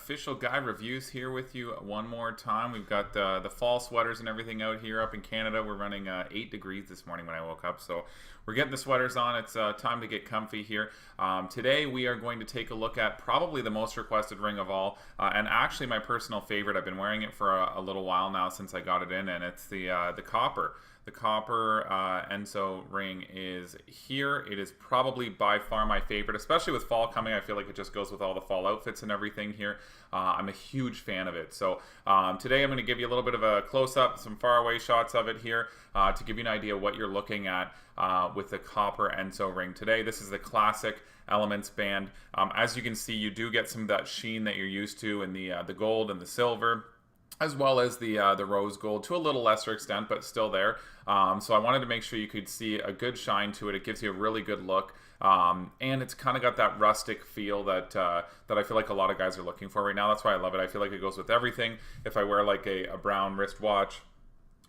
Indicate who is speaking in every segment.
Speaker 1: Official Guy Reviews here with you one more time. We've got the fall sweaters and everything out here up in Canada. We're running 8 degrees this morning when I woke up, so we're getting the sweaters on. It's time to get comfy here. Today we are going to take a look at probably the most requested ring of all, and actually my personal favorite. I've been wearing it for a little while now since I got it in, and it's the copper. The copper Enso ring is here. It is probably by far my favorite, especially with fall coming. I feel like it just goes with all the fall outfits and everything here. I'm a huge fan of it. So today I'm going to give you a little bit of a close-up, some far-away shots of it here to give you an idea what you're looking at with the copper Enso ring today. This is the classic Elements band. As you can see, you do get some of that sheen that you're used to in the gold and the silver, as well as the rose gold to a little lesser extent, but still there. So I wanted to make sure you could see a good shine to it. It gives you a really good look, and it's kind of got that rustic feel that I feel like a lot of guys are looking for right now. That's why I love it. I feel like it goes with everything. If I wear like a brown wristwatch,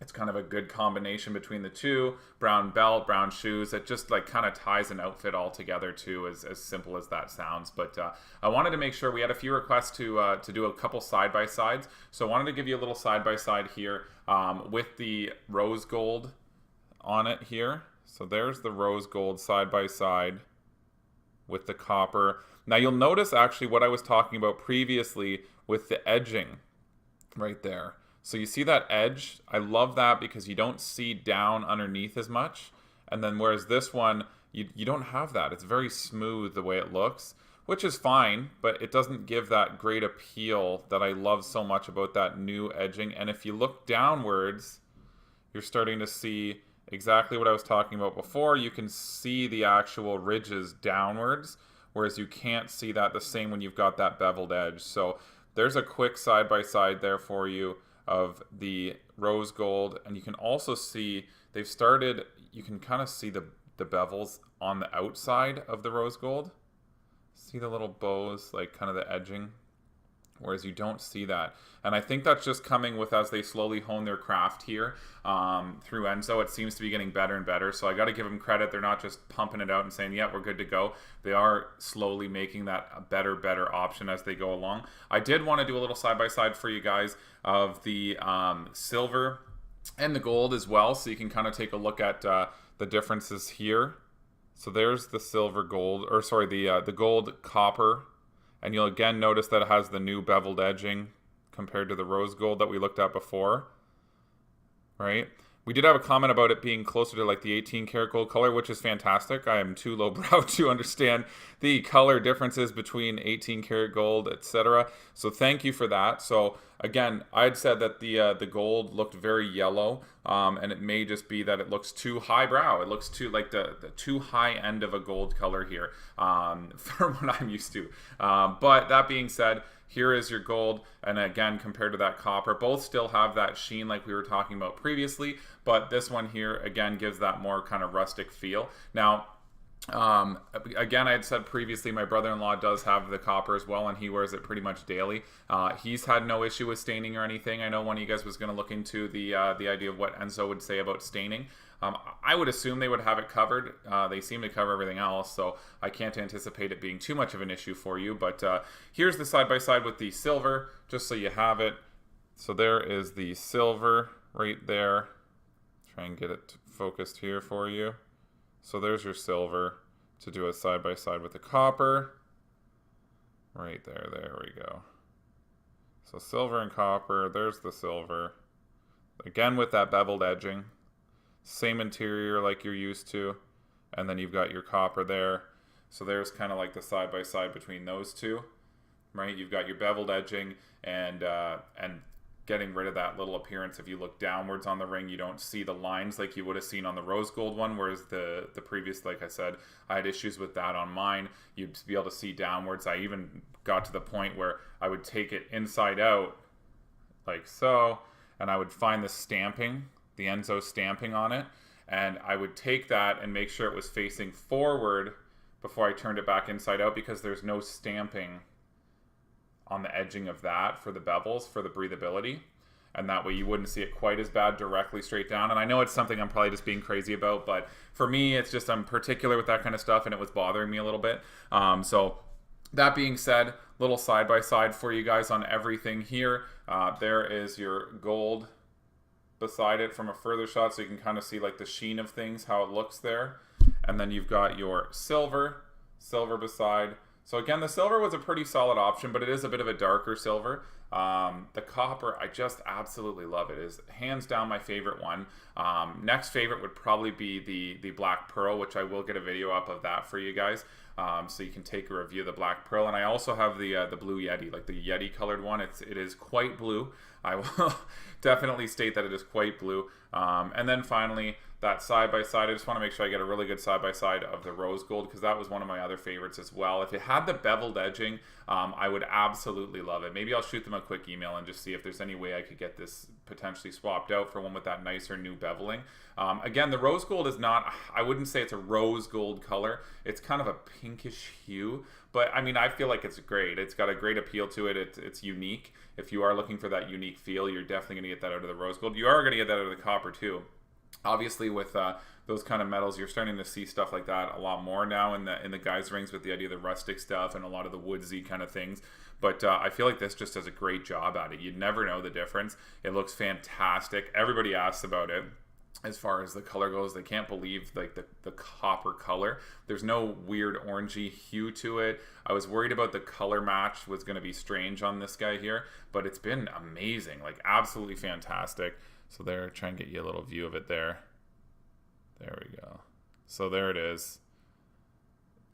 Speaker 1: it's kind of a good combination between the two. Brown belt, brown shoes. It just like kind of ties an outfit all together too, as simple as that sounds. But I wanted to make sure we had a few requests to do a couple side-by-sides. So I wanted to give you a little side-by-side here with the rose gold on it here. So there's the rose gold side-by-side with the copper. Now you'll notice actually what I was talking about previously with the edging right there. So you see that edge? I love that because you don't see down underneath as much. And then whereas this one, you don't have that. It's very smooth the way it looks, which is fine, but it doesn't give that great appeal that I love so much about that new edging. And if you look downwards, you're starting to see exactly what I was talking about before. You can see the actual ridges downwards, whereas you can't see that the same when you've got that beveled edge. So there's a quick side-by-side there for you of the rose gold, and you can also see they've started, you can kind of see the bevels on the outside of the rose gold. See the little bows, like kind of the edging, whereas you don't see that. And I think that's just coming with as they slowly hone their craft here through Enso. It seems to be getting better and better, so I got to give them credit. They're not just pumping it out and saying, yeah, we're good to go. They are slowly making that a better option as they go along. I did want to do a little side-by-side for you guys of the silver and the gold as well, so you can kind of take a look at the differences here. So there's the silver gold, or sorry, the gold copper. And you'll again notice that it has the new beveled edging compared to the rose gold that we looked at before, right? We did have a comment about it being closer to like the 18 karat gold color, which is fantastic. I am too lowbrow to understand the color differences between 18 karat gold, etc. So thank you for that. So again, I had said that the gold looked very yellow, and it may just be that it looks too highbrow. It looks too like the too high end of a gold color here for what I'm used to. But that being said, here is your gold, and again, compared to that copper, both still have that sheen like we were talking about previously, but this one here, again, gives that more kind of rustic feel. Now, again, I had said previously, my brother-in-law does have the copper as well, and he wears it pretty much daily. He's had no issue with staining or anything. I know one of you guys was going to look into the idea of what Enso would say about staining. I would assume they would have it covered. They seem to cover everything else, so I can't anticipate it being too much of an issue for you. But here's the side-by-side with the silver, just so you have it. So there is the silver right there. Try and get it focused here for you. So there's your silver to do a side-by-side with the copper. Right there, there we go. So silver and copper, there's the silver. Again with that beveled edging. Same interior like you're used to. And then you've got your copper there. So there's kind of like the side-by-side between those two. Right, you've got your beveled edging and getting rid of that little appearance. If you look downwards on the ring, you don't see the lines like you would have seen on the rose gold one, whereas the previous, like I said, I had issues with that on mine. You'd be able to see downwards. I even got to the point where I would take it inside out like so, and I would find the stamping, the Enso stamping on it, and I would take that and make sure it was facing forward before I turned it back inside out, because there's no stamping on the edging of that for the bevels, for the breathability, and that way you wouldn't see it quite as bad directly straight down. And I know it's something I'm probably just being crazy about, but for me, it's just I'm particular with that kind of stuff, and it was bothering me a little bit. So That being said, little side-by-side for you guys on everything here. There is your gold beside it from a further shot, so you can kind of see like the sheen of things, how it looks there. And then you've got your silver beside. So again, the silver was a pretty solid option, but it is a bit of a darker silver. The copper, I just absolutely love it. It is hands down my favorite one. Next favorite would probably be the black pearl, which I will get a video up of that for you guys. So you can take a review of the black pearl. And I also have the blue Yeti, like the Yeti colored one. It is quite blue. I will definitely state that it is quite blue. And then finally, that side-by-side, I just want to make sure I get a really good side-by-side of the rose gold, because that was one of my other favorites as well. If it had the beveled edging, I would absolutely love it. Maybe I'll shoot them a quick email and just see if there's any way I could get this potentially swapped out for one with that nicer new beveling. Again, the rose gold is not, I wouldn't say it's a rose gold color. It's kind of a pinkish hue, but I mean, I feel like it's great. It's got a great appeal to it. It's unique. If you are looking for that unique feel, you're definitely going to get that out of the rose gold. You are going to get that out of the copper too. Obviously, with those kind of metals, you're starting to see stuff like that a lot more now in the guys rings, with the idea of the rustic stuff and a lot of the woodsy kind of things. But I feel like this just does a great job at it. You'd never know the difference. It looks fantastic. Everybody asks about it. As far as the color goes, they can't believe like the copper color. There's no weird orangey hue to it. I was worried about the color match was going to be strange on this guy here, but it's been amazing, like absolutely fantastic. So there, try and get you a little view of it there. There we go. So there it is.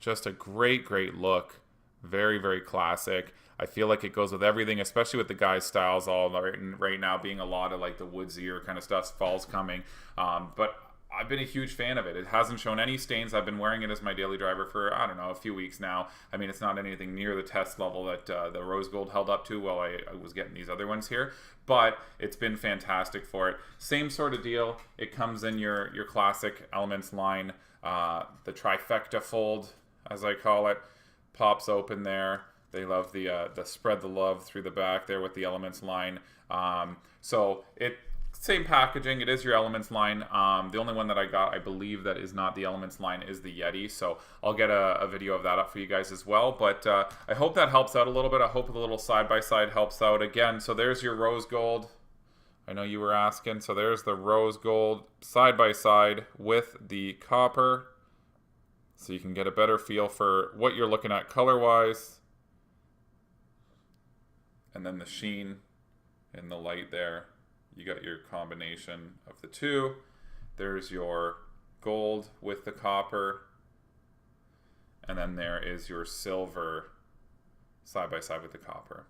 Speaker 1: Just a great, great look. Very, very classic. I feel like it goes with everything, especially with the guys' styles all right now being a lot of like the woodsier kind of stuff. Fall's coming. But I've been a huge fan of it. It hasn't shown any stains. I've been wearing it as my daily driver for, I don't know, a few weeks now. I mean, it's not anything near the test level that the rose gold held up to while I was getting these other ones here, but it's been fantastic for it. Same sort of deal. It comes in your classic Elements line. The trifecta fold, as I call it, pops open there. They love the spread the love through the back there with the Elements line. So same packaging. It is your Elements line. The only one that I got, I believe, that is not the Elements line is the Yeti. So I'll get a video of that up for you guys as well. But I hope that helps out a little bit. I hope the little side-by-side helps out again. So there's your rose gold. I know you were asking. So there's the rose gold side-by-side with the copper. So you can get a better feel for what you're looking at color-wise. And then the sheen in the light there. You got your combination of the two. There's your gold with the copper. And then there is your silver side by side with the copper.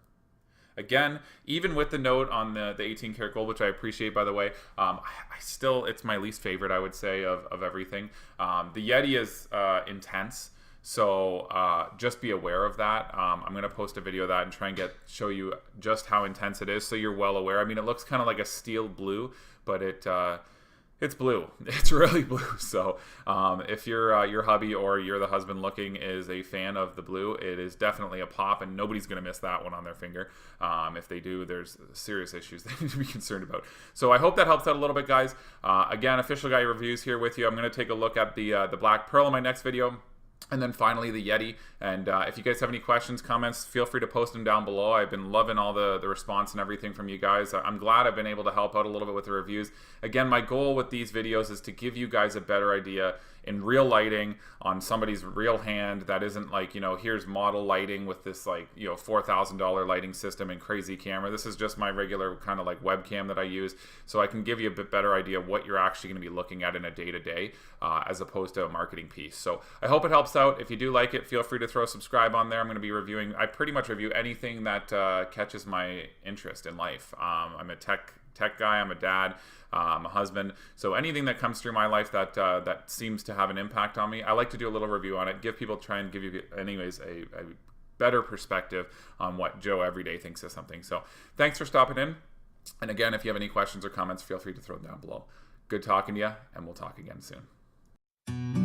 Speaker 1: Again, even with the note on the 18 karat gold, which I appreciate, by the way, I still, it's my least favorite, I would say, of everything. The Yeti is intense. So just be aware of that. I'm going to post a video of that and try and show you just how intense it is so you're well aware. I mean, it looks kind of like a steel blue, but it's blue. It's really blue. So if your hubby or you're the husband looking is a fan of the blue, it is definitely a pop, and nobody's going to miss that one on their finger. If they do, there's serious issues they need to be concerned about. So I hope that helps out a little bit, guys. Again, Official Guy Reviews here with you. I'm going to take a look at the Black Pearl in my next video. And then finally the Yeti. And if you guys have any questions, comments, feel free to post them down below. I've been loving all the response and everything from you guys. I'm glad I've been able to help out a little bit with the reviews. Again, my goal with these videos is to give you guys a better idea in real lighting on somebody's real hand that isn't like, you know, here's model lighting with this like, you know, $4,000 lighting system and crazy camera. This is just my regular kind of like webcam that I use, so I can give you a bit better idea of what you're actually going to be looking at in a day-to-day as opposed to a marketing piece. So I hope it helps out. If you do like it, feel free to throw subscribe on there. I'm going to be reviewing, I pretty much review anything that catches my interest in life. I'm a tech guy, I'm a dad, I'm a husband, so anything that comes through my life that seems to have an impact on me, I like to do a little review on it, try and give you anyways a better perspective on what Joe everyday thinks of something. So thanks for stopping in, and again, if you have any questions or comments, feel free to throw them down below. Good talking to you, and we'll talk again soon.